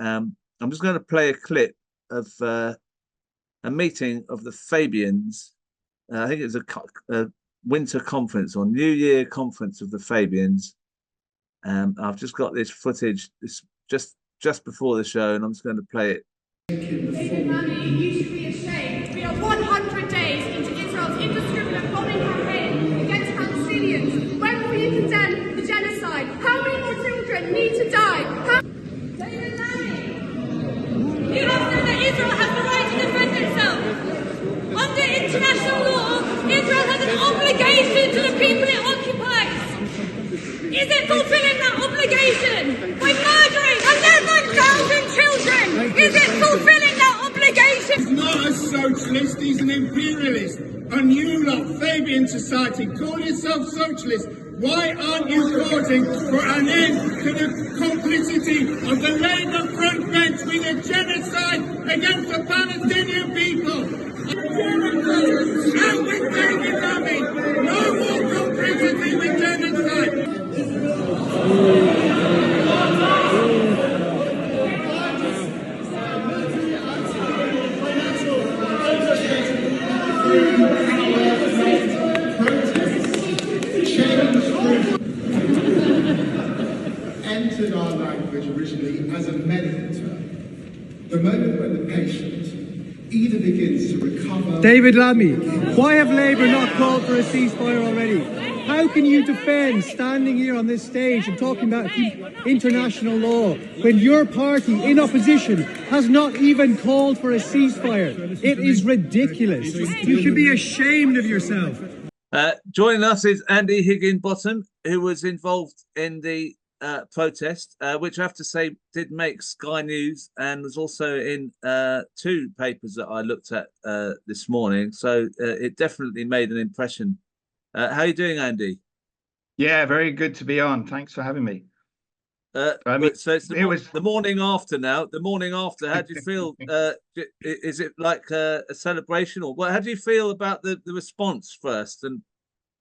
I'm just going to play a clip of a meeting of the Fabians. I think it's a winter conference or New Year conference of the Fabians. I've just got this footage. This just before the show, and I'm just going to play it. David Lammy, you should be ashamed. We are 100 days into Israel's indiscriminate bombing campaign against Palestinians. When will you condemn the genocide? How many more children need to die? David Lammy, you have said that Israel has the right to defend itself. Under international law, Israel has an obligation to the people it occupies. Is it fulfilling that obligation by murdering 11,000 children? Is it fulfilling that obligation? He's not a socialist, he's an imperialist. And you lot, Fabian Society, call yourself socialist. Why aren't you voting for an end to the complicity of the Labour front bench with a genocide against the Palestinian people? And with David Lammy, no more complicity with genocide. Entered our language originally as a medical term. The moment when the patient either begins to recover... David Lammy, why have Labour not called for a ceasefire already? How can you defend standing here on this stage and talking about international law when your party in opposition has not even called for a ceasefire? It is ridiculous. You should be ashamed of yourself. Joining us is Andy Higginbottom, who was involved in the protest, which I have to say did make Sky News and was also in two papers that I looked at this morning. So it definitely made an impression. How are you doing, Andy? Yeah, very good to be on. Thanks for having me. So it's the morning after now. The morning after, how do you feel? Is it like a celebration, or what? How do you feel about the response first and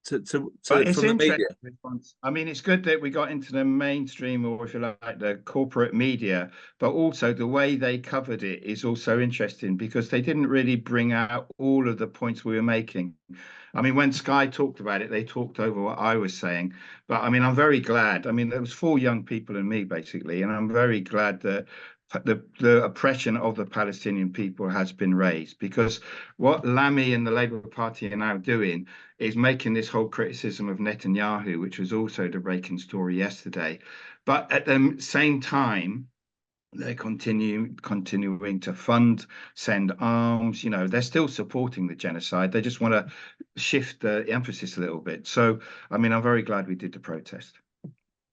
from the media? Response. I mean, it's good that we got into the mainstream, or if you like, the corporate media, but also the way they covered it is also interesting because they didn't really bring out all of the points we were making. I mean, when Sky talked about it, they talked over what I was saying. But I mean, I'm very glad. I mean, there was 4 young people and me, basically, and I'm very glad that the oppression of the Palestinian people has been raised, because what Lammy and the Labour Party are now doing is making this whole criticism of Netanyahu, which was also the breaking story yesterday. But at the same time, they're continuing to fund, send arms. You know, they're still supporting the genocide. They just want to shift the emphasis a little bit. So, I mean, I'm very glad we did the protest.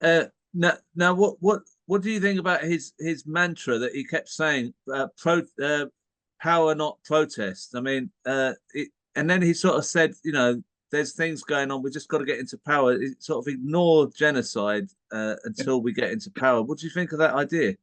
Now, what do you think about his mantra that he kept saying, power not protest? I mean, and then he sort of said, you know, there's things going on, we just got to get into power. He sort of ignored genocide until we get into power. What do you think of that idea?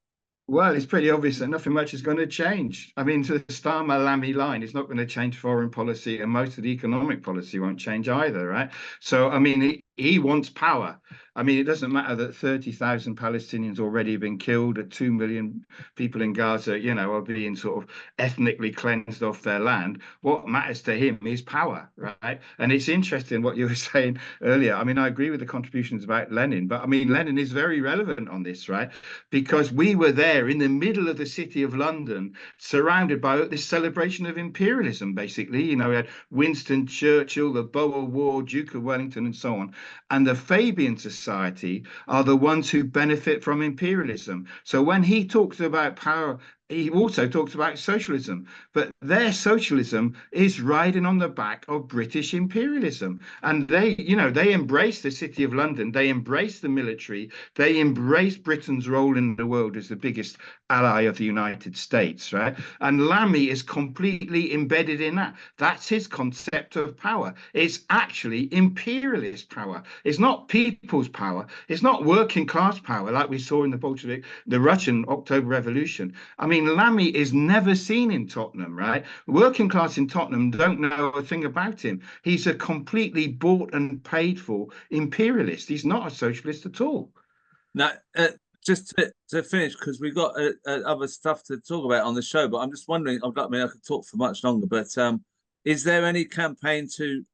Well, it's pretty obvious that nothing much is going to change. I mean, to the Starmer-Lammy line, it's not going to change foreign policy, and most of the economic policy won't change either, right? So, I mean, he wants power. I mean, it doesn't matter that 30,000 Palestinians already have been killed, that 2 million people in Gaza, you know, are being sort of ethnically cleansed off their land. What matters to him is power, right? And it's interesting what you were saying earlier. I mean, I agree with the contributions about Lenin, but I mean, Lenin is very relevant on this, right? Because we were there in the middle of the city of London, surrounded by this celebration of imperialism, basically. You know, we had Winston Churchill, the Boer War, Duke of Wellington, and so on. And the Fabian Society are the ones who benefit from imperialism. So when he talks about power, he also talks about socialism, but their socialism is riding on the back of British imperialism. And they, you know, they embrace the City of London, they embrace the military, they embrace Britain's role in the world as the biggest ally of the United States, right? And Lammy is completely embedded in that. That's his concept of power. It's actually imperialist power. It's not people's power. It's not working class power like we saw in the Bolshevik, the Russian October Revolution. I mean, Lammy is never seen in Tottenham, right? Working class in Tottenham don't know a thing about him. He's a completely bought and paid for imperialist. He's not a socialist at all. Now, just to finish, because we've got other stuff to talk about on the show, but I'm just wondering, I mean, I could talk for much longer, but is there any campaign to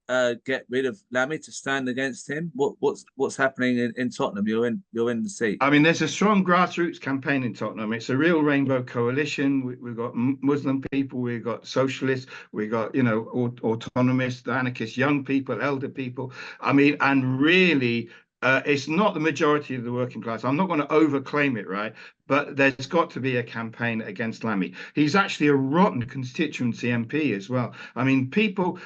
get rid of Lammy, to stand against him? What's happening in Tottenham? You're in the seat. I mean, there's a strong grassroots campaign in Tottenham. It's a real rainbow coalition. We've got Muslim people, we've got socialists, we've got, you know, autonomists, anarchists, young people, elder people. I mean, and really, it's not the majority of the working class. I'm not going to overclaim it, right? But there's got to be a campaign against Lammy. He's actually a rotten constituency MP as well. I mean, people,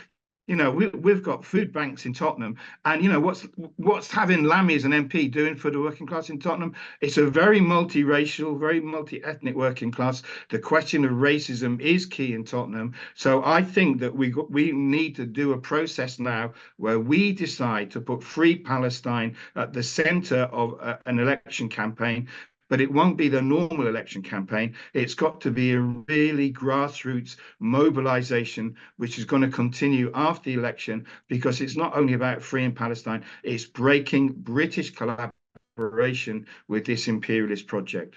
you know, we've got food banks in Tottenham, and you know what's having Lammy as an MP doing for the working class in Tottenham? It's a very multiracial, very multi-ethnic working class. The question of racism is key in Tottenham. So I think that we need to do a process now where we decide to put Free Palestine at the centre of an election campaign. But it won't be the normal election campaign. It's got to be a really grassroots mobilization, which is going to continue after the election, because it's not only about freeing Palestine, it's breaking British collaboration with this imperialist project.